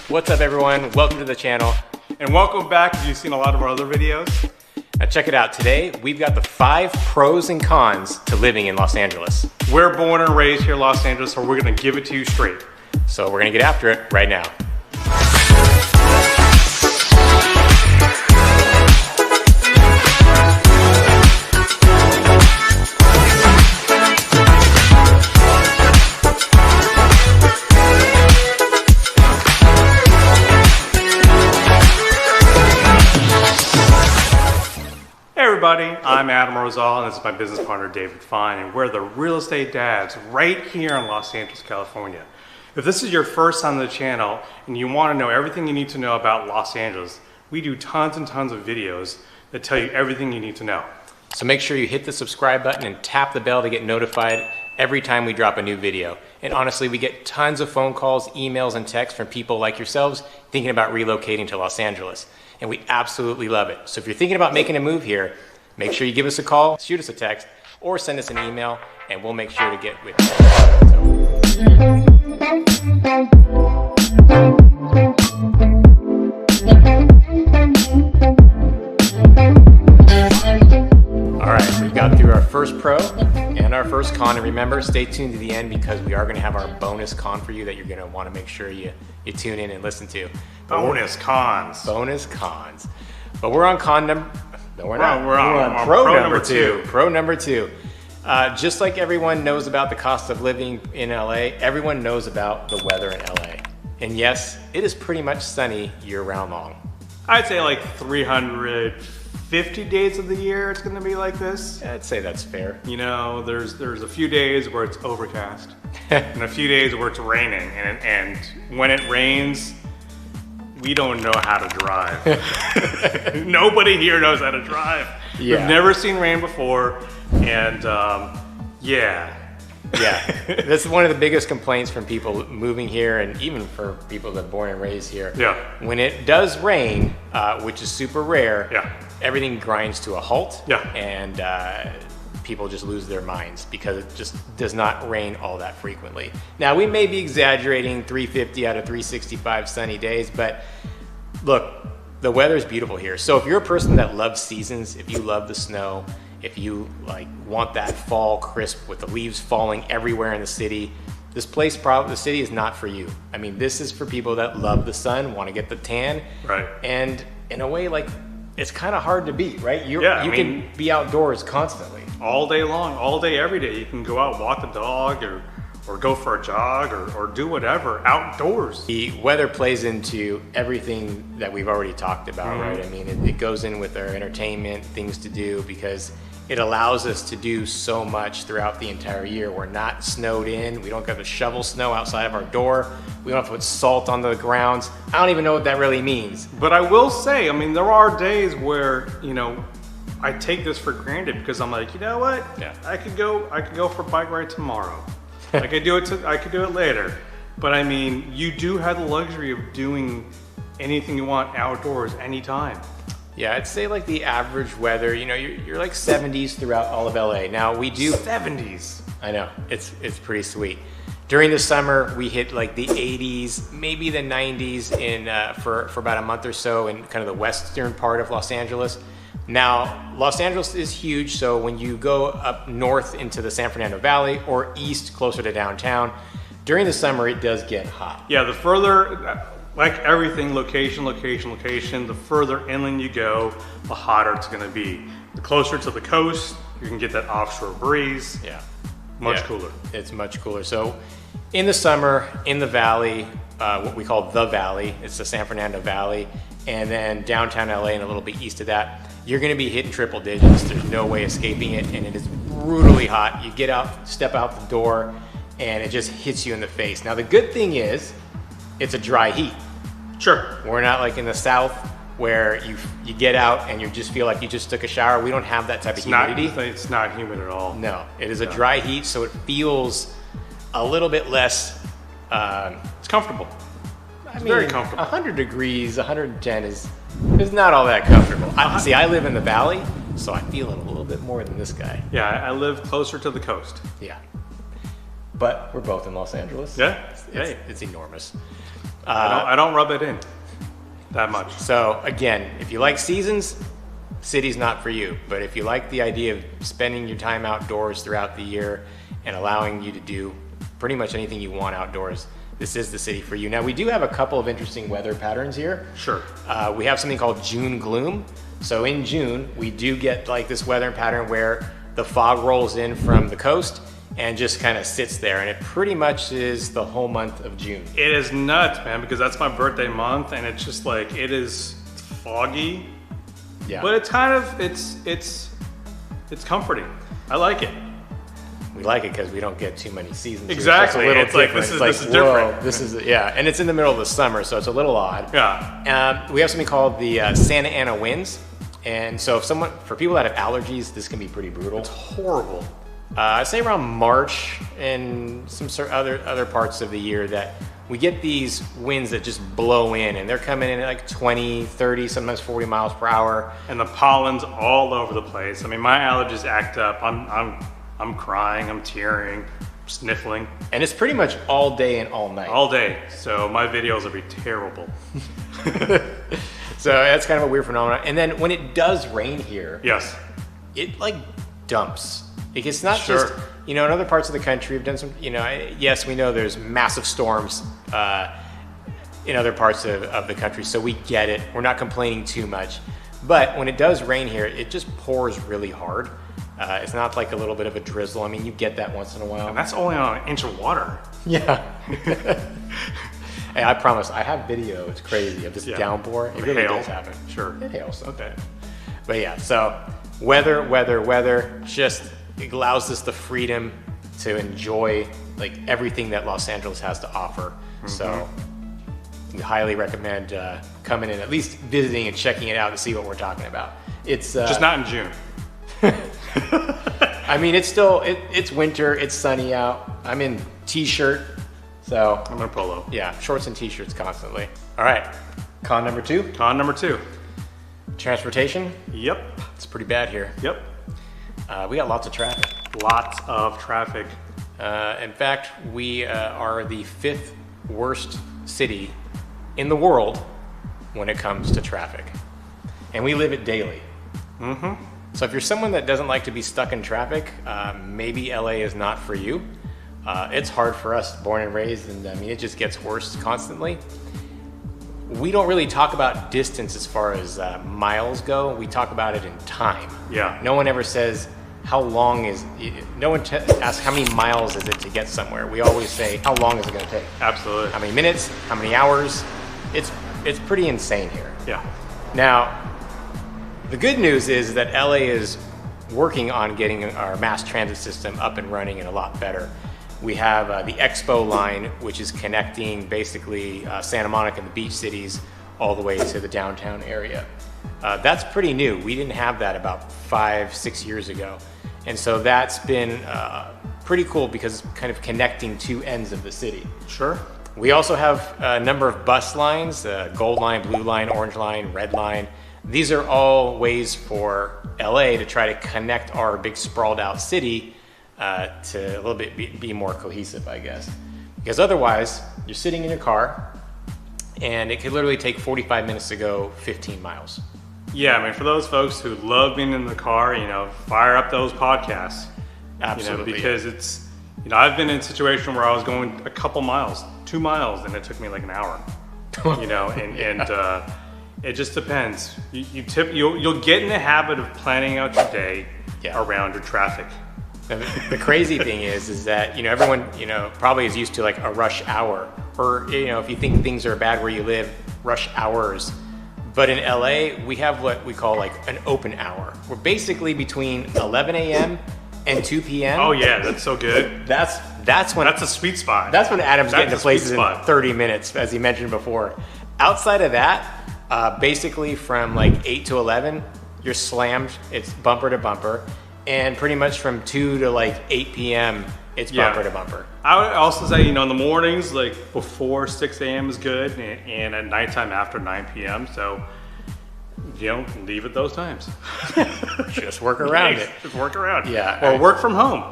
What's up everyone? Welcome to the channel. And welcome back if you've seen a lot of our other videos. Now check it out. Today we've got the 5 pros and cons to living in Los Angeles. We're born and raised here in Los Angeles, so we're gonna give it to you straight. So we're gonna get after it right now. Everybody, I'm Adam Rosal, and this is my business partner David Fine, and we're the real estate dads right here in Los Angeles, California. If this is your first time on the channel and you want to know everything you need to know about Los Angeles, we do tons and tons of videos that tell you everything you need to know. So make sure you hit the subscribe button and tap the bell to get notified every time we drop a new video. And honestly, we get tons of phone calls, emails, and texts from people like yourselves thinking about relocating to Los Angeles. And we absolutely love it. So if you're thinking about making a move here, make sure you give us a call, shoot us a text, or send us an email, and we'll make sure to get with you. All right, we've got through our first pro and our first con, and remember, stay tuned to the end because we are going to have our bonus con for you that you're going to want to make sure you tune in and listen to. Bonus cons. Bonus cons. But we're on con number... No, we're not. We're on pro number two. Pro number 2. Just like everyone knows about the cost of living in LA, everyone knows about the weather in LA. And yes, it is pretty much sunny year-round long. I'd say like 350 days of the year it's gonna be like this. I'd say that's fair. You know, there's a few days where it's overcast and a few days where it's raining, and when it rains, we don't know how to drive. Nobody here knows how to drive. Yeah. We've never seen rain before, and yeah. That's one of the biggest complaints from people moving here, and even for people that are born and raised here. Yeah. When it does rain, which is super rare, Yeah. everything grinds to a halt. Yeah. And people just lose their minds because it just does not rain all that frequently. Now, we may be exaggerating 350 out of 365 sunny days, but look, the weather is beautiful here. So if you're a person that loves seasons, if you love the snow, if you want that fall crisp with the leaves falling everywhere in the city, the city is not for you. I mean, this is for people that love the sun, want to get the tan. Right. And in a way, it's kind of hard to beat, right? You can be outdoors constantly. All day long, all day, every day. You can go out, walk the dog, or go for a jog, or do whatever outdoors. The weather plays into everything that we've already talked about, right? I mean, it goes in with our entertainment, things to do, because it allows us to do so much throughout the entire year. We're not snowed in. We don't have to shovel snow outside of our door. We don't have to put salt on the grounds. I don't even know what that really means. But I will say, I mean, there are days where, I take this for granted because I'm like, you know what? Yeah. I could go for a bike ride tomorrow. I could do it later. But I mean, you do have the luxury of doing anything you want outdoors anytime. Yeah, I'd say the average weather, you're like 70s throughout all of LA. Now we do 70s. I know, it's pretty sweet. During the summer, we hit the 80s, maybe the 90s for about a month or so in kind of the western part of Los Angeles. Now, Los Angeles is huge, so when you go up north into the San Fernando Valley or east closer to downtown, during the summer it does get hot. Yeah, the further, like everything, location, the further inland you go, the hotter it's gonna be. The closer to the coast, you can get that offshore breeze. Yeah. Much cooler. It's much cooler. So in the summer, in the valley, what we call the valley, it's the San Fernando Valley, and then downtown LA and a little bit east of that, you're gonna be hitting triple digits. There's no way escaping it, and it is brutally hot. You get out, step out the door, and it just hits you in the face. Now the good thing is, it's a dry heat. Sure. We're not like in the South where you get out and you just feel like you just took a shower. We don't have that type of humidity. It's not humid at all. No, it is a dry heat, so it feels a little bit less. It's comfortable. It's very comfortable. 100 degrees, 110 is not all that comfortable. See, I live in the valley, so I feel it a little bit more than this guy. Yeah, I live closer to the coast. Yeah. But we're both in Los Angeles. Yeah. It's enormous. I don't rub it in that much. So again, if you like seasons, city's not for you. But if you like the idea of spending your time outdoors throughout the year and allowing you to do pretty much anything you want outdoors, this is the city for you. Now, we do have a couple of interesting weather patterns here. Sure. We have something called June gloom. So in June, we do get like this weather pattern where the fog rolls in from the coast and just kind of sits there, and it pretty much is the whole month of June. It is nuts, man, because that's my birthday month, and it's just like, it is foggy, Yeah. but it's kind of, it's comforting. I like it. We like it because we don't get too many seasons. Exactly. It's a little It's like, different. this is whoa, different. This is, yeah, and it's in the middle of the summer, so it's a little odd. Yeah. We have something called the Santa Ana winds. And so for people that have allergies, this can be pretty brutal. It's horrible. I'd say around March and some sort of other parts of the year that we get these winds that just blow in, and they're coming in at like 20, 30, sometimes 40 miles per hour. And the pollen's all over the place. I mean, my allergies act up. I'm crying, I'm tearing, sniffling. And it's pretty much all day and all night. All day. So my videos will be terrible. So that's kind of a weird phenomenon. And then when it does rain here, Yes. it like dumps. It's not Sure. just, in other parts of the country we've done some, yes, we know there's massive storms in other parts of the country, so we get it. We're not complaining too much. But when it does rain here, it just pours really hard. It's not like a little bit of a drizzle. I mean, you get that once in a while. And that's only on an inch of water. Yeah. Hey, I promise, I have video. It's crazy of this downpour. It really does happen. Sure. It hails. Okay. But yeah, so weather, just it allows us the freedom to enjoy like everything that Los Angeles has to offer. Mm-hmm. So we highly recommend coming in, at least visiting and checking it out to see what we're talking about. It's Just not in June. I mean, it's still, it's winter, it's sunny out. I'm in t-shirt, so I'm in a polo. yeah, shorts and t-shirts constantly. All right, con number 2, Con number 2. transportation. Yep. It's pretty bad here. Yep. We got lots of traffic. Lots of traffic. In fact, we are the 5th worst city in the world when it comes to traffic. And we live it daily. Mm-hmm. So if you're someone that doesn't like to be stuck in traffic, maybe LA is not for you. It's hard for us, born and raised, and I mean, it just gets worse constantly. We don't really talk about distance as far as miles go. We talk about it in time. Yeah. No one ever says, how long is, no one asks how many miles is it to get somewhere. We always say, how long is it gonna take? Absolutely. How many minutes, how many hours? It's pretty insane here. Yeah. Now, the good news is that LA is working on getting our mass transit system up and running and a lot better. We have the Expo line, which is connecting basically Santa Monica and the beach cities all the way to the downtown area. That's pretty new. We didn't have that about 5-6 years ago. And so that's been pretty cool because it's kind of connecting two ends of the city. Sure. We also have a number of bus lines, Gold Line, Blue Line, Orange Line, Red Line. These are all ways for LA to try to connect our big sprawled out city to a little bit be more cohesive, I guess. Because otherwise, you're sitting in your car and it could literally take 45 minutes to go 15 miles. Yeah, I mean, for those folks who love being in the car, fire up those podcasts. Absolutely. Because it's, I've been in a situation where I was going a couple miles, 2 miles, and it took me like an hour. It just depends. You'll get in the habit of planning out your day around your traffic. And the crazy thing is that everyone probably is used to like a rush hour, or if you think things are bad where you live, rush hours. But in LA, we have what we call like an open hour. We're basically between 11 a.m. and 2 p.m. Oh yeah, that's so good. That's when That's a sweet spot. That's when Adam's getting to places in spot. 30 minutes, as he mentioned before. Outside of that, basically from like 8 to 11, you're slammed. It's bumper to bumper. And pretty much from 2 to like 8 p.m., it's bumper to bumper. I would also say, in the mornings, like before 6 a.m. is good, and at nighttime after 9 p.m. So, leave it those times. Just work around it. Just work around it. Yeah. Or work from home,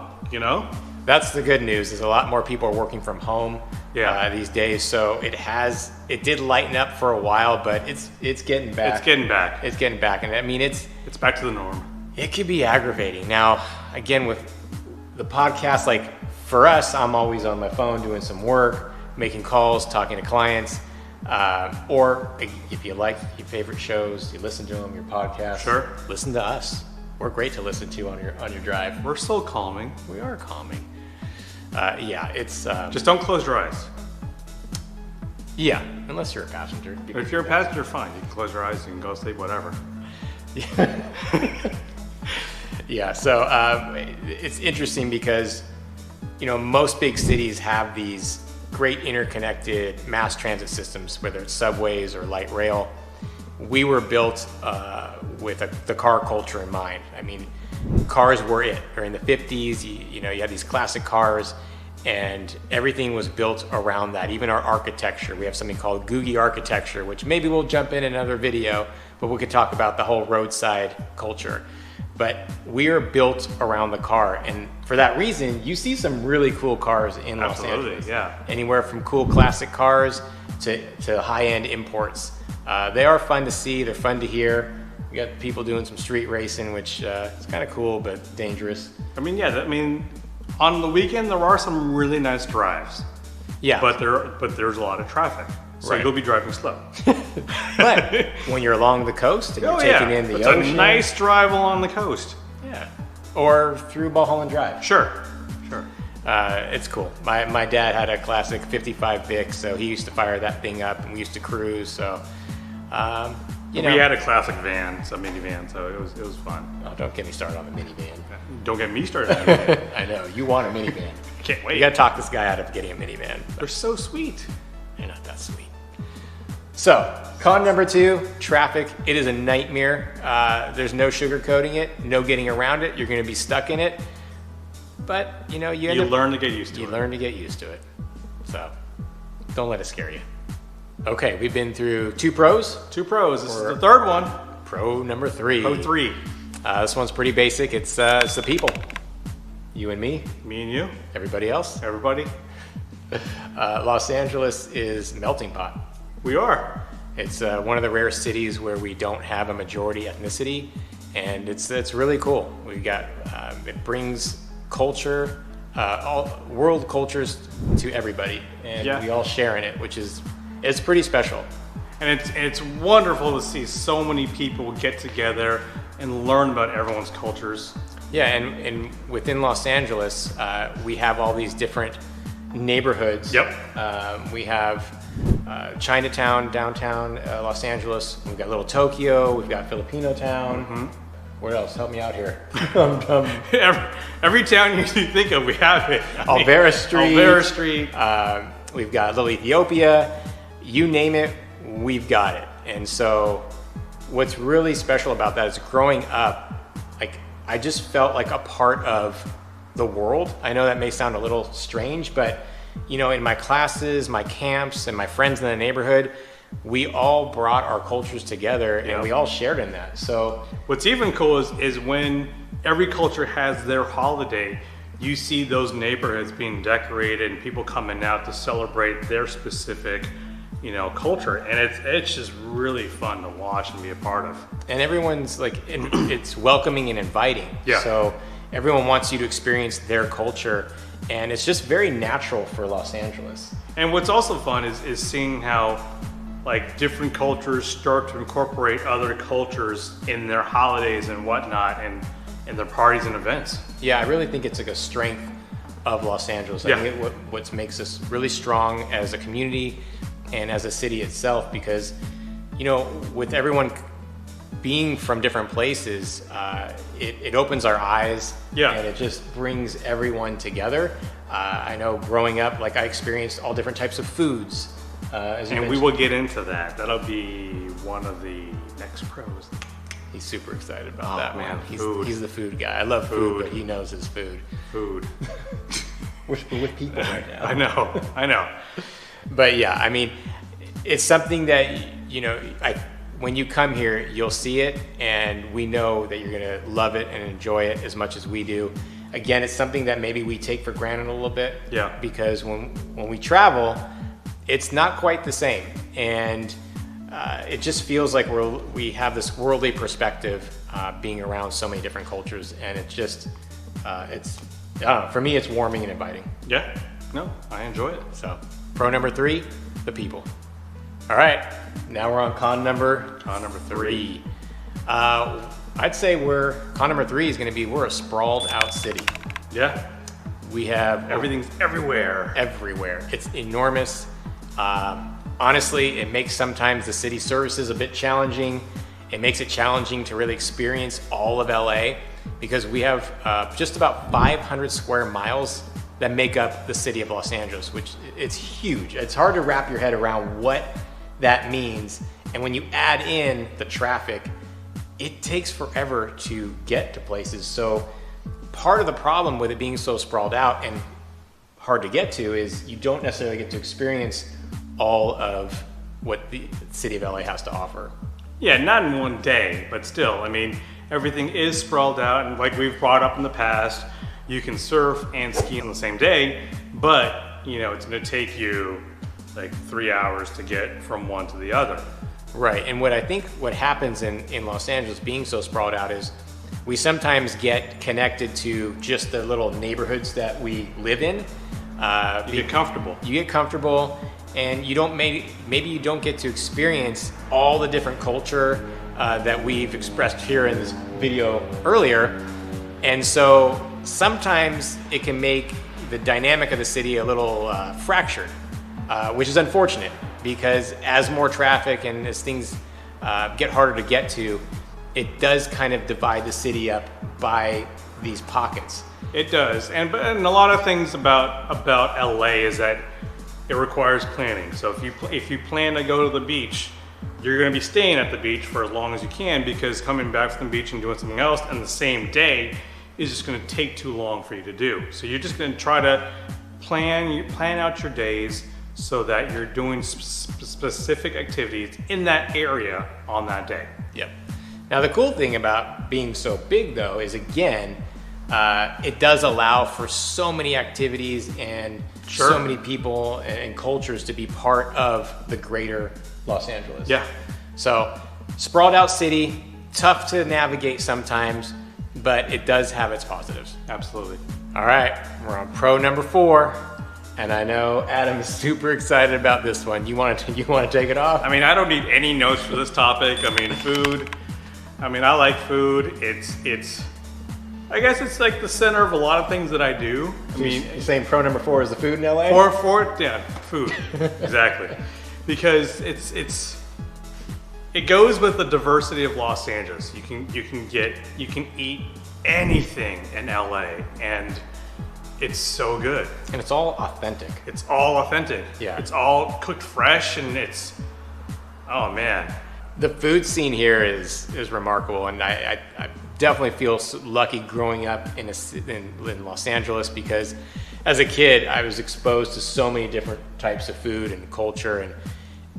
That's the good news, is a lot more people are working from home. Yeah. these days. So it did lighten up for a while, but it's getting back. It's getting back. It's getting back, and I mean It's back to the norm. it could be aggravating. Now, again, with the podcast, like for us, I'm always on my phone doing some work, making calls, talking to clients. Or if you like your favorite shows, you listen to them, your podcast. Sure. Listen to us. We're great to listen to on your drive. We're so calming. We are calming. Yeah, it's Just don't close your eyes. yeah, unless you're a passenger. If you're a passenger, fine. You can close your eyes, you can go sleep, whatever. Yeah, so it's interesting because, you know, most big cities have these great interconnected mass transit systems, whether it's subways or light rail. We were built with the car culture in mind. I mean, cars were it. Or in the 50s, you know, you had these classic cars, and everything was built around that. Even our architecture, we have something called Googie architecture, which maybe we'll jump in another video, but we could talk about the whole roadside culture. But we are built around the car, and for that reason, you see some really cool cars in Los Angeles. Yeah. Anywhere from cool classic cars to high-end imports. They are fun to see. They're fun to hear. We got people doing some street racing, which is kind of cool but dangerous. I mean, yeah. I mean, on the weekend there are some really nice drives. Yeah. But there's a lot of traffic, so Right. you'll be driving slow. But when you're along the coast and you're taking in the it's ocean, a nice drive along the coast. yeah, or through Mulholland Drive. Sure. It's cool. My dad had a classic 55 Vic, so he used to fire that thing up, and we used to cruise. So, you know, We had a classic van, a minivan, so it was fun. oh, don't get me started on the minivan. Don't get me started on it. I know you want a minivan. Can't wait. You got to talk this guy out of getting a minivan. They're so sweet. They're not that sweet. So, con number 2, traffic. It is a nightmare. There's no sugarcoating it, no getting around it. You're going to be stuck in it. But, you know, you learn to get used to it. You learn to get used to it. So, don't let it scare you. Okay, we've been through 2 pros. 2 pros. This is the third one. Pro number 3. Pro 3. This one's pretty basic. It's the people. You and me. Me and you. Everybody else. Everybody. Los Angeles is melting pot. We are. It's one of the rare cities where we don't have a majority ethnicity, and it's really cool. We got it brings culture, all world cultures to everybody, and we all share in it, which is it's pretty special. And it's wonderful to see so many people get together and learn about everyone's cultures. Yeah, and within Los Angeles, we have all these different neighborhoods. Yep. We have Chinatown, downtown Los Angeles. We've got Little Tokyo. We've got Filipino Town. Mm-hmm. What else? Help me out here. Every town you think of, we have it. Alvera Street. Alvera Street. We've got Little Ethiopia. You name it, we've got it. And so what's really special about that is growing up, like I just felt like a part of the world. I know that may sound a little strange, but you know, in my classes, my camps, and my friends in the neighborhood, we all brought our cultures together and we all shared in that. So what's even cool is when every culture has their holiday, you see those neighborhoods being decorated and people coming out to celebrate their specific, you know, culture, and it's just really fun to watch and be a part of. And everyone's like, it's welcoming and inviting. Yeah. So everyone wants you to experience their culture, and it's just very natural for Los Angeles. And what's also fun is seeing how like different cultures start to incorporate other cultures in their holidays and whatnot, and their parties and events. Yeah, I really think it's like a strength of Los Angeles. I think what makes us really strong as a community and as a city itself, because, you know, with everyone being from different places, it opens our eyes, and it just brings everyone together. I know growing up, like I experienced all different types of foods. And we will get into that. That'll be one of the next pros. He's super excited about that, man. Food. He's the food guy. I love food, but he knows his food. Food. We're with people right now. I know. But yeah, I mean, it's something that, you know, when you come here, you'll see it, and we know that you're gonna love it and enjoy it as much as we do. again, it's something that maybe we take for granted a little bit. Yeah. Because when we travel, it's not quite the same. And it just feels like we have this worldly perspective being around so many different cultures. And it just, I don't know, for me, it's warming and inviting. Yeah. No, I enjoy it. So, pro number 3, the people. All right, now we're on con number 3. I'd say con number 3 is going to be we're a sprawled out city. Yeah. We have Everything's everywhere. Everywhere. It's enormous. Honestly, it makes sometimes the city services a bit challenging. It makes it challenging to really experience all of LA because we have just about 500 square miles that make up the city of Los Angeles, which it's huge. It's hard to wrap your head around what that means. And when you add in the traffic, it takes forever to get to places. So part of the problem with it being so sprawled out and hard to get to is you don't necessarily get to experience all of what the city of LA has to offer. Yeah, not in one day, but still, I mean, everything is sprawled out, and like we've brought up in the past, you can surf and ski on the same day, but it's going to take you like 3 hours to get from one to the other. Right, and what happens in Los Angeles being so sprawled out is we sometimes get connected to just the little neighborhoods that we live in. You get comfortable. You get comfortable, and you don't maybe you don't get to experience all the different culture that we've expressed here in this video earlier. And so sometimes it can make the dynamic of the city a little fractured, which is unfortunate because as more traffic and as things get harder to get to, it does kind of divide the city up by these pockets. It does, and a lot of things about LA is that it requires planning. So if you plan to go to the beach, you're going to be staying at the beach for as long as you can because coming back from the beach and doing something else on the same day is just going to take too long for you to do. So you're just going to try to plan out your days so that you're doing specific activities in that area on that day. Yep. Now the cool thing about being so big though is again, it does allow for so many activities and so many people and cultures to be part of the greater Los Angeles. Yeah. So sprawled out city, tough to navigate sometimes, but it does have its positives. Absolutely. All right, we're on pro number 4. And I know Adam is super excited about this one. You want to take it off? I mean, I don't need any notes for this topic. I mean, food. I mean, I like food. I guess it's like the center of a lot of things that I do. I mean, you're saying pro number 4 is the food in LA? Yeah, food. Exactly. Because it goes with the diversity of Los Angeles. You can eat anything in LA, and it's so good. And it's all authentic. It's all authentic. Yeah. It's all cooked fresh, and oh man. The food scene here is remarkable, and I definitely feel lucky growing up in Los Angeles because as a kid I was exposed to so many different types of food and culture,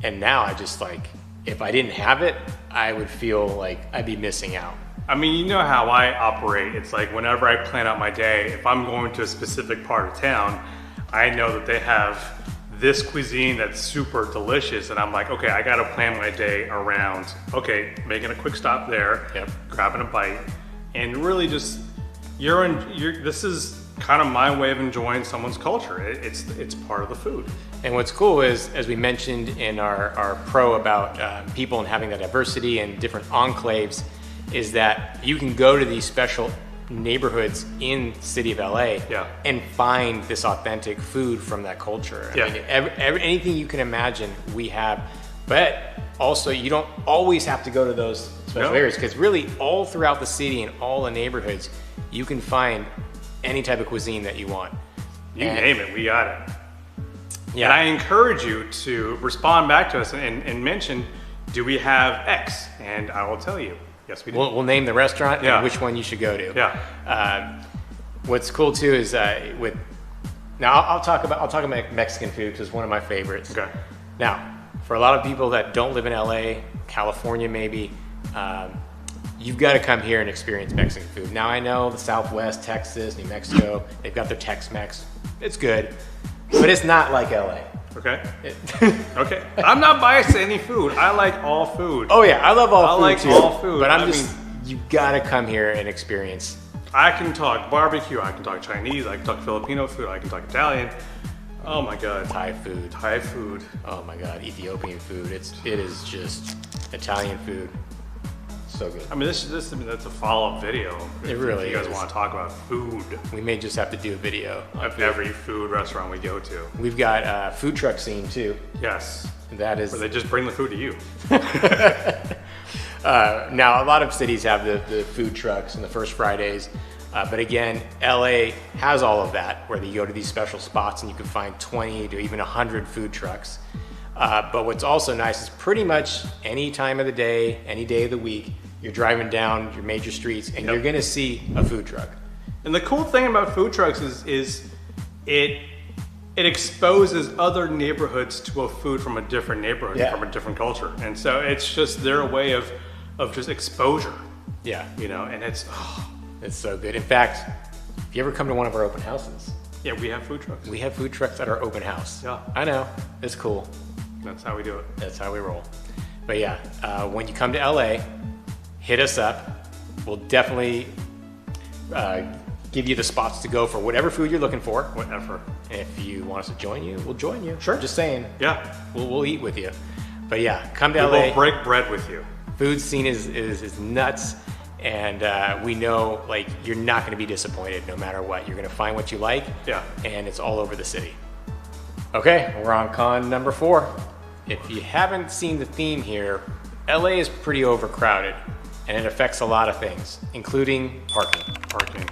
and now I just like, if I didn't have it, I would feel like I'd be missing out. I mean, you know how I operate. It's like whenever I plan out my day, if I'm going to a specific part of town, I know that they have this cuisine that's super delicious, and I'm like, okay, I gotta plan my day around, okay, making a quick stop there, grabbing a bite, and really just, this is kind of my way of enjoying someone's culture. It's part of the food. And what's cool is, as we mentioned in our pro about people and having that diversity and different enclaves, is that you can go to these special neighborhoods in the city of LA and find this authentic food from that culture. I mean, anything you can imagine we have, but also you don't always have to go to those special areas because really all throughout the city and all the neighborhoods, you can find any type of cuisine that you want. You name it, we got it. Yeah. And I encourage you to respond back to us and mention, do we have X? And I will tell you. Yes, we do. We'll name the restaurant and which one you should go to. Yeah. What's cool too is I'll talk about Mexican food because it's one of my favorites. Okay. Now, for a lot of people that don't live in LA, California maybe, you've got to come here and experience Mexican food. Now I know the Southwest, Texas, New Mexico, they've got their Tex-Mex. It's good, but it's not like LA. Okay. Okay. I'm not biased to any food. I like all food. Oh yeah, I love all food like too. all food. But you gotta come here and experience. I can talk barbecue, I can talk Chinese, I can talk Filipino food, I can talk Italian. Oh my God. Thai food. Thai food. Oh my God, Ethiopian food. It is just Italian food. So good. I mean, that's a follow-up video. It really If you guys is. want to talk about food We may just have to do a video of every food restaurant we go to. We've got a food truck scene too. Yes. That is. Where they just bring the food to you. Now, a lot of cities have the food trucks and the First Fridays. But again, LA has all of that, where you go to these special spots and you can find 20 to even 100 food trucks. But what's also nice is pretty much any time of the day, any day of the week, you're driving down your major streets and you're gonna see a food truck. And the cool thing about food trucks is it exposes other neighborhoods to a food from a different neighborhood, from a different culture. And so it's just their way of just exposure. Yeah. You know, and it's so good. In fact, if you ever come to one of our open houses, yeah, we have food trucks. we have food trucks at our open house. Yeah. I know, it's cool. That's how we do it. That's how we roll. But yeah, when you come to LA, hit us up. We'll definitely give you the spots to go for whatever food you're looking for. Whatever. If you want us to join you, we'll join you. Sure. Just saying. Yeah. We'll eat with you. But yeah, come to We LA. will break bread with you. Food scene is nuts. And we know like you're not going to be disappointed no matter what. You're going to find what you like. Yeah. And it's all over the city. Okay, we're on con number 4. If you haven't seen the theme here, LA is pretty overcrowded and it affects a lot of things, including parking.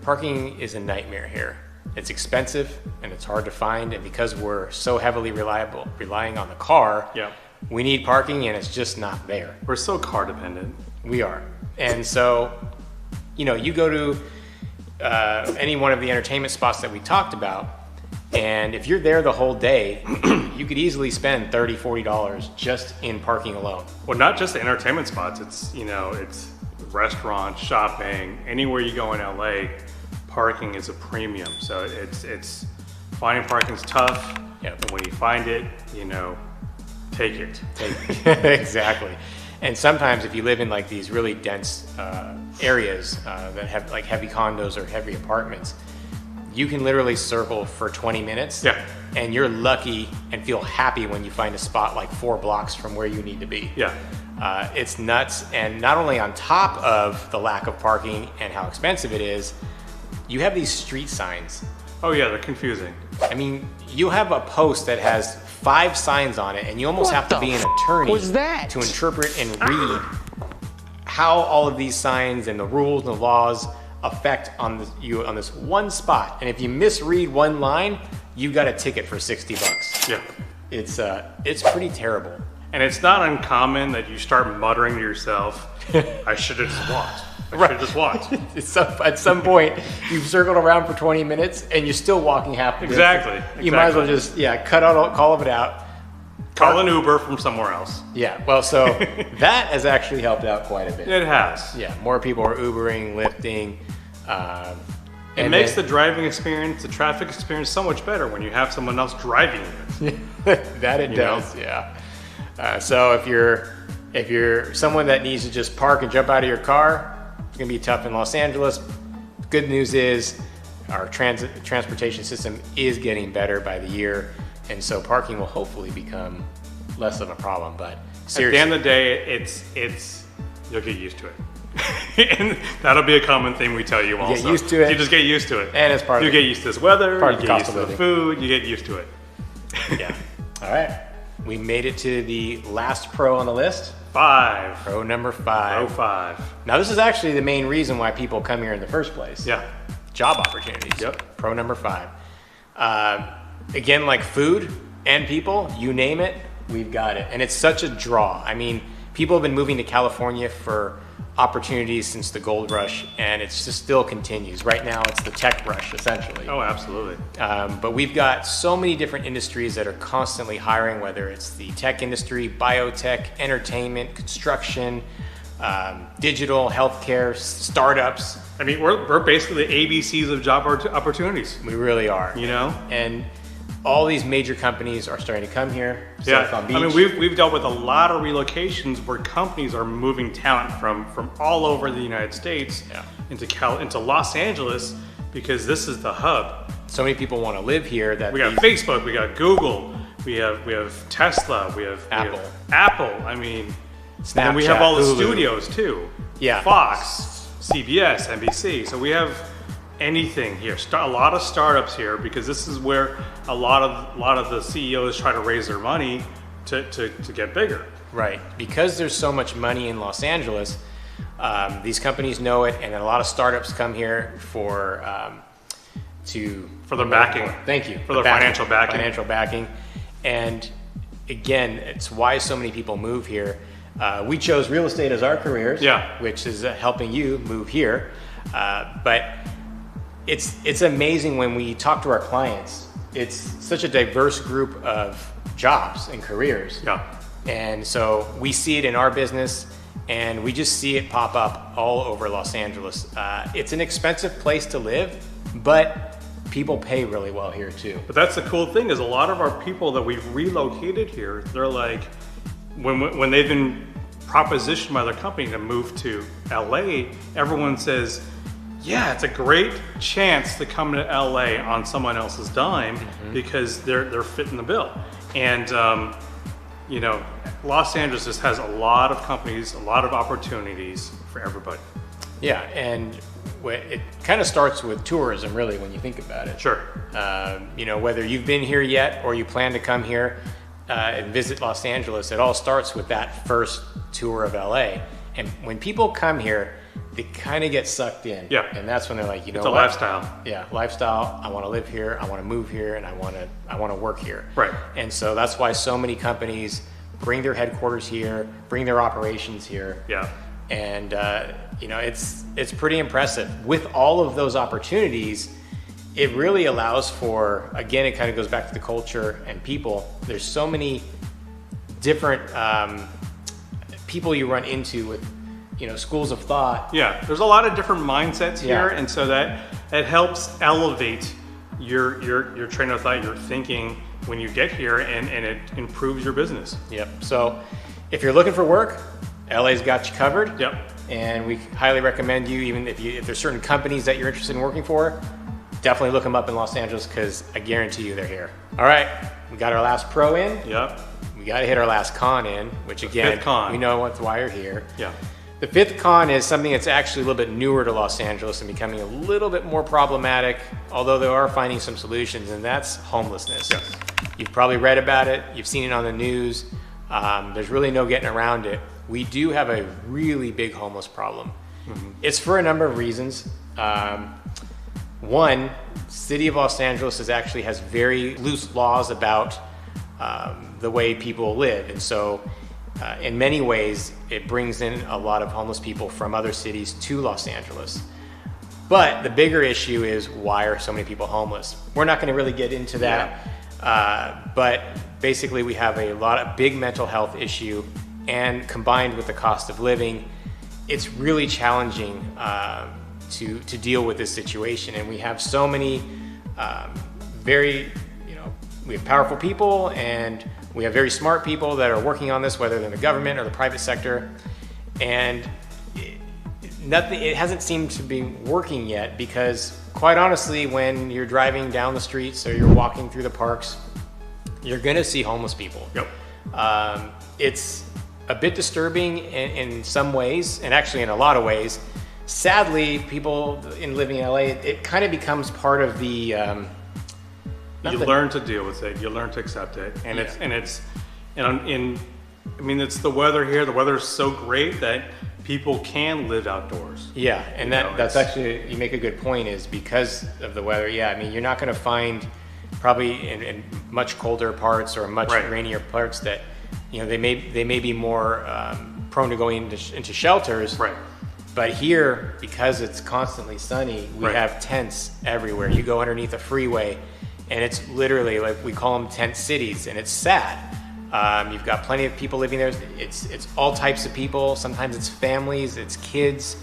Parking is a nightmare here. It's expensive and it's hard to find, and because we're so heavily relying on the car, we need parking and it's just not there. We're so car dependent. We are. And so, you know, you go to any one of the entertainment spots that we talked about, and if you're there the whole day, you could easily spend $30, $40 just in parking alone. Well, not just the entertainment spots. It's, you know, it's restaurants, shopping, anywhere you go in LA, parking is a premium. So it's finding parking's tough. Yep. But when you find it, you know, take it. Exactly. And sometimes if you live in like these really dense areas that have like heavy condos or heavy apartments, you can literally circle for 20 minutes and you're lucky and feel happy when you find a spot like 4 blocks from where you need to be. It's nuts. And not only on top of the lack of parking and how expensive it is, you have these street signs. Oh yeah, they're confusing. I mean, you have a post that has 5 signs on it and you almost have to be an attorney to interpret and read how all of these signs and the rules and the laws affect on you on this one spot. And if you misread one line, you got a ticket for $60. Yeah. It's pretty terrible. And it's not uncommon that you start muttering to yourself, I should have just walked. I should have just walked. At some point, you've circled around for 20 minutes and you're still walking half the distance. Exactly. You might as well just, cut out all of it out. Call an Uber from somewhere else. Yeah, well, so that has actually helped out quite a bit. It has. Yeah, more people are Ubering, Lyfting. It makes the driving experience, the traffic experience so much better when you have someone else driving it. That it does, yeah. So if you're someone that needs to just park and jump out of your car, it's gonna be tough in Los Angeles. Good news is our transportation system is getting better by the year, and so parking will hopefully become less of a problem. But seriously, at the end of the day, it's you'll get used to it. And that'll be a common thing we tell you also. Get used to it. You just get used to it. And it's part of you get used to this weather, part you of the get cost used of to the living. food, you get used to it. Yeah. All right. We made it to the last pro on the list. 5. Pro number 5. Pro 5. Now this is actually the main reason why people come here in the first place. Yeah. Job opportunities. Yep. Pro number 5. Again, like food and people, you name it, we've got it. And it's such a draw. I mean, people have been moving to California for opportunities since the gold rush, and it just still continues. Right now, it's the tech rush, essentially. Oh, absolutely. But we've got so many different industries that are constantly hiring, whether it's the tech industry, biotech, entertainment, construction, digital, healthcare, startups. I mean, we're basically the ABCs of job opportunities. We really are. You know? And all these major companies are starting to come here. Yeah, Silicon Beach. I mean, we've dealt with a lot of relocations where companies are moving talent from all over the United States into Los Angeles because this is the hub. So many people want to live here that we got Facebook, we got Google, we have Tesla, we have Apple. I mean, Snapchat, and we have all the Hulu. Studios too. Yeah. Fox, CBS, NBC. So we have anything here. A lot of startups here because this is where a lot of the CEOs try to raise their money to get bigger. Right. Because there's so much money in Los Angeles, these companies know it, and a lot of startups come here for their backing. Thank you. For their financial backing. Financial backing. And again, it's why so many people move here. We chose real estate as our careers, which is helping you move here. But it's amazing when we talk to our clients. It's such a diverse group of jobs and careers. Yeah. And so we see it in our business, and we just see it pop up all over Los Angeles. It's an expensive place to live, but people pay really well here too. But that's the cool thing is a lot of our people that we've relocated here, they're like, when they've been propositioned by their company to move to LA, everyone says, yeah, it's a great chance to come to LA on someone else's dime because they're fitting the bill. And you know, Los Angeles just has a lot of companies, a lot of opportunities for everybody. Yeah, and it kind of starts with tourism, really, when you think about it. Sure. You know, whether you've been here yet or you plan to come here and visit Los Angeles, it all starts with that first tour of LA. And when people come here, they kind of get sucked in. Yeah. And that's when they're like, you know, it's a lifestyle. Yeah, lifestyle. I want to live here. I want to move here, and I want to work here. Right. And so that's why so many companies bring their headquarters here, bring their operations here. Yeah. And you know, it's pretty impressive. With all of those opportunities, it really allows for, again, it kind of goes back to the culture and people. There's so many different people you run into with, you know, schools of thought. Yeah, there's a lot of different mindsets here, and so that helps elevate your train of thought, your thinking when you get here, and it improves your business. Yep. So if you're looking for work, LA's got you covered. Yep. And we highly recommend you, even if there's certain companies that you're interested in working for, definitely look them up in Los Angeles because I guarantee you they're here. All right, we got our last pro in. Yep. We got to hit our last con in, which again, fifth con. we know why you're here. Yeah. The fifth con is something that's actually a little bit newer to Los Angeles and becoming a little bit more problematic, although they are finding some solutions, and that's homelessness. Yes. You've probably read about it. You've seen it on the news. There's really no getting around it. We do have a really big homeless problem. It's for a number of reasons. One, city of Los Angeles has very loose laws about the way people live. And so in many ways, it brings in a lot of homeless people from other cities to Los Angeles. But the bigger issue is, why are so many people homeless? We're not going to really get into that. But basically, we have a lot of big mental health issue, and combined with the cost of living, it's really challenging to deal with this situation. And we have so many we have powerful people, and we have very smart people that are working on this, whether they're in the government or the private sector. And it hasn't seemed to be working yet, because quite honestly, when you're driving down the streets or you're walking through the parks, you're gonna see homeless people. Yep. It's a bit disturbing in some ways, and actually in a lot of ways. Sadly, people living in LA, it kind of becomes part of the. You learn to deal with it. You learn to accept it, and it's the weather here. The weather is so great that people can live outdoors. Yeah, and that's actually, you make a good point, is because of the weather. Yeah, I mean, you're not going to find probably in much colder parts or much rainier parts that, you know, they may be more prone to going into shelters. Right. But here, because it's constantly sunny, we have tents everywhere. You go underneath a freeway, and it's literally, like, we call them tent cities, and it's sad. You've got plenty of people living there. It's all types of people. Sometimes it's families, it's kids.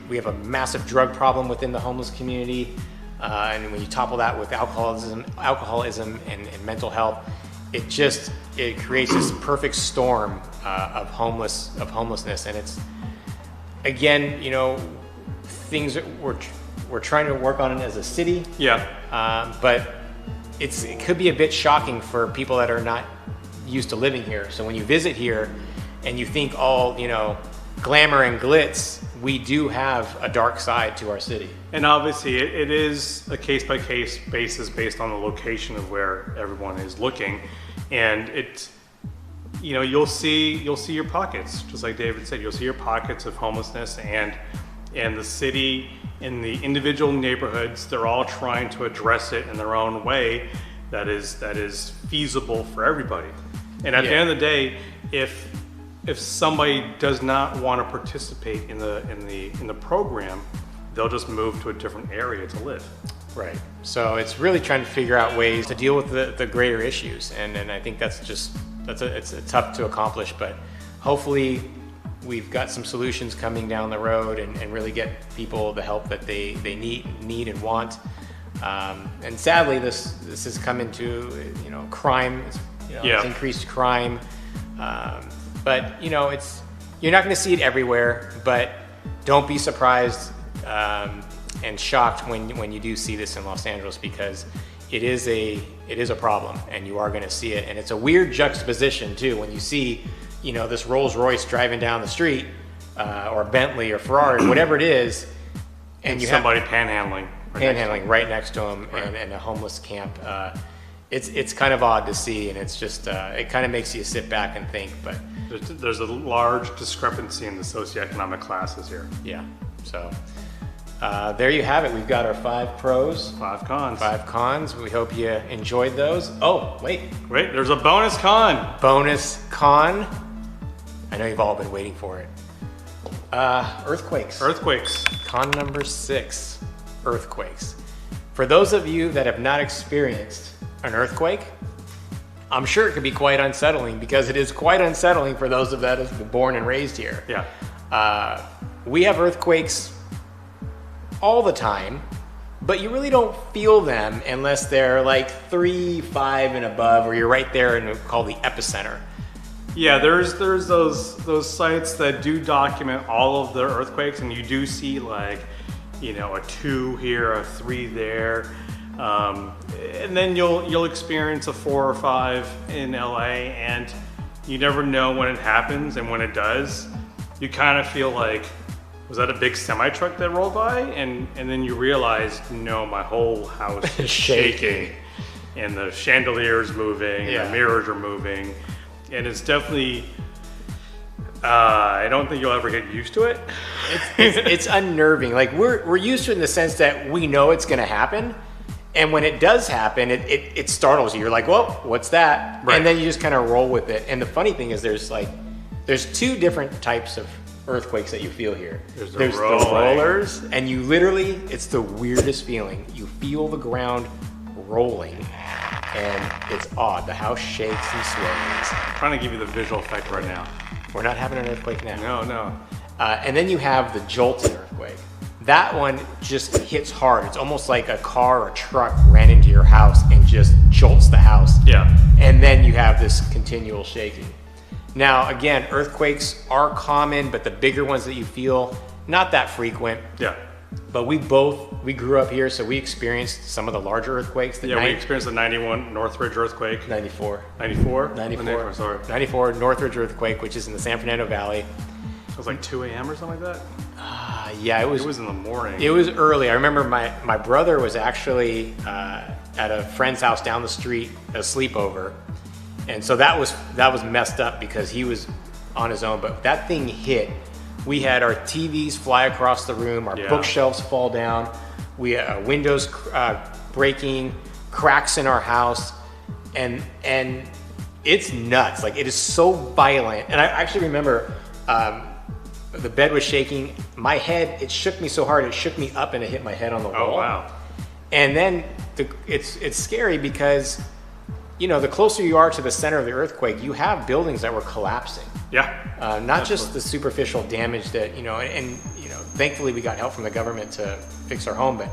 We have a massive drug problem within the homeless community. And when you topple that with alcoholism and mental health, it creates this perfect storm of homelessness. And it's, again, things that we're trying to work on it as a city. Yeah. But it could be a bit shocking for people that are not used to living here. So when you visit here and you think all, glamour and glitz, we do have a dark side to our city. And obviously it is a case-by-case basis based on the location of where everyone is looking. And you'll see your pockets, just like David said, you'll see your pockets of homelessness, and the city in the individual neighborhoods, they're all trying to address it in their own way that is feasible for everybody. And at the end of the day, if somebody does not want to participate in the program, they'll just move to a different area to live. Right. So it's really trying to figure out ways to deal with the greater issues, and I think it's tough to accomplish, but hopefully we've got some solutions coming down the road and really get people the help that they need and want. And sadly, this has come into crime. It's increased crime. But you're not going to see it everywhere. But don't be surprised and shocked when you do see this in Los Angeles, because it is a problem, and you are going to see it. And it's a weird juxtaposition too when you see this Rolls Royce driving down the street, or Bentley or Ferrari, whatever it is, and you somebody have panhandling right next to them, right. and a homeless camp. It's kind of odd to see, and it's just it kind of makes you sit back and think. But there's a large discrepancy in the socioeconomic classes here. Yeah. So there you have it. We've got our 5 pros, 5 cons. 5 cons. We hope you enjoyed those. Oh, wait, there's a bonus con. Bonus con. I know you've all been waiting for it. Earthquakes. Con number 6, earthquakes. For those of you that have not experienced an earthquake, I'm sure it could be quite unsettling, because it is quite unsettling for those of that have been born and raised here. Yeah. We have earthquakes all the time, but you really don't feel them unless they're like 3, 5 and above, or you're right there in what's called the epicenter. Yeah, there's those sites that do document all of the earthquakes, and you do see a 2 here, a 3 there, and then you'll experience a 4 or 5 in LA, and you never know when it happens, and when it does, you kind of feel like, was that a big semi truck that rolled by? And then you realize, no, my whole house is shaking, and the chandelier's moving, and the mirrors are moving. And it's definitely, I don't think you'll ever get used to it. It's unnerving. Like we're used to it in the sense that we know it's going to happen. And when it does happen, it startles you. You're like, well, what's that? Right. And then you just kind of roll with it. And the funny thing is there's 2 different types of earthquakes that you feel here. There's the rollers, and you literally, it's the weirdest feeling. You feel the ground rolling, and it's odd. The house shakes and sways. I'm trying to give you the visual effect right now. We're not having an earthquake now. No. And then you have the jolting earthquake. That one just hits hard. It's almost like a car or a truck ran into your house and just jolts the house. Yeah. And then you have this continual shaking. Now, again, earthquakes are common, but the bigger ones that you feel, not that frequent. Yeah. But we grew up here, so we experienced some of the larger earthquakes. We experienced the 91 Northridge earthquake. 94. 94, sorry. 94 Northridge earthquake, which is in the San Fernando Valley. It was like 2 a.m. or something like that? Yeah, it was in the morning. It was early. I remember my brother was actually at a friend's house down the street, a sleepover. And so that was messed up because he was on his own. But that thing hit. We had our TVs fly across the room, our bookshelves fall down, we windows breaking, cracks in our house, and it's nuts. Like, it is so violent. And I actually remember the bed was shaking. My head, it shook me so hard, it shook me up and it hit my head on the wall. Oh, wow. And then it's scary because the closer you are to the center of the earthquake, you have buildings that were collapsing. Yeah. Not just the superficial damage that, and thankfully we got help from the government to fix our home, but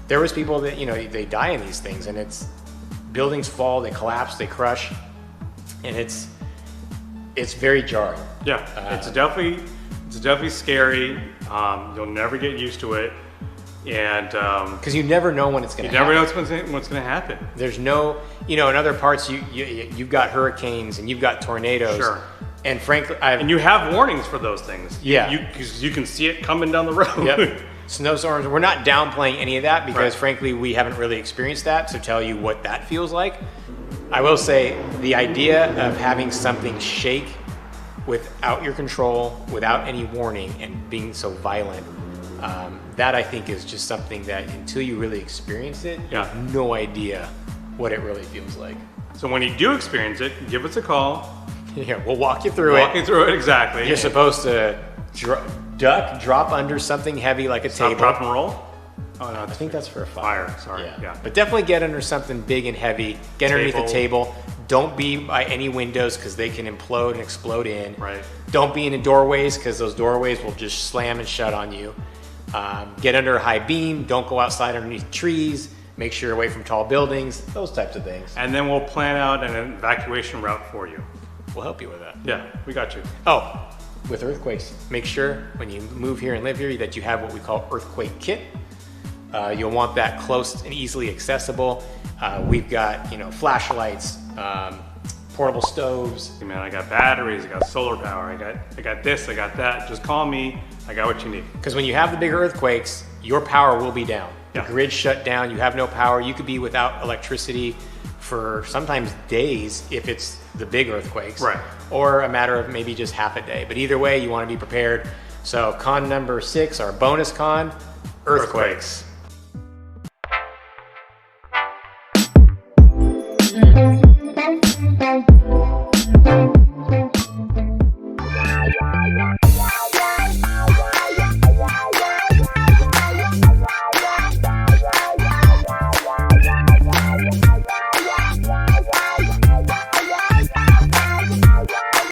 there was people that, they die in these things, and it's buildings fall, they collapse, they crush, and it's very jarring. Yeah, it's definitely scary. You'll never get used to it, and because you never know when it's going to happen. You never know what's going to happen. There's no, in other parts you've got hurricanes and you've got tornadoes. Sure. And frankly, and you have warnings for those things. Yeah. You can see it coming down the road. Yep. Snowstorms. We're not downplaying any of that because, Right. frankly, we haven't really experienced that. So tell you what that feels like. I will say the idea of having something shake without your control, without any warning, and being so violent, that I think is just something that until you really experience it, you have no idea what it really feels like. So when you do experience it, give us a call. Yeah, we'll walk you through it. Walk you through it, exactly. You're supposed to drop under something heavy like a table. Drop and roll? Oh, no, I think that's for a fire. Sorry. Yeah. But definitely get under something big and heavy. Get underneath the table. Don't be by any windows because they can implode and explode in. Right. Don't be in the doorways because those doorways will just slam and shut on you. Get under a high beam. Don't go outside underneath trees. Make sure you're away from tall buildings. Those types of things. And then we'll plan out an evacuation route for you. We'll help you with that. Yeah, we got you. Oh, with earthquakes, make sure when you move here and live here that you have what we call earthquake kit. You'll want that close and easily accessible. We've got, flashlights, portable stoves. Hey man, I got batteries, I got solar power, I got this, I got that. Just call me, I got what you need. Because when you have the bigger earthquakes, your power will be down. Yeah. The grid shut down, you have no power. You could be without electricity for sometimes days if it's the big earthquakes. Right. Or a matter of maybe just half a day. But either way, you want to be prepared. So con number 6, our bonus con, earthquakes.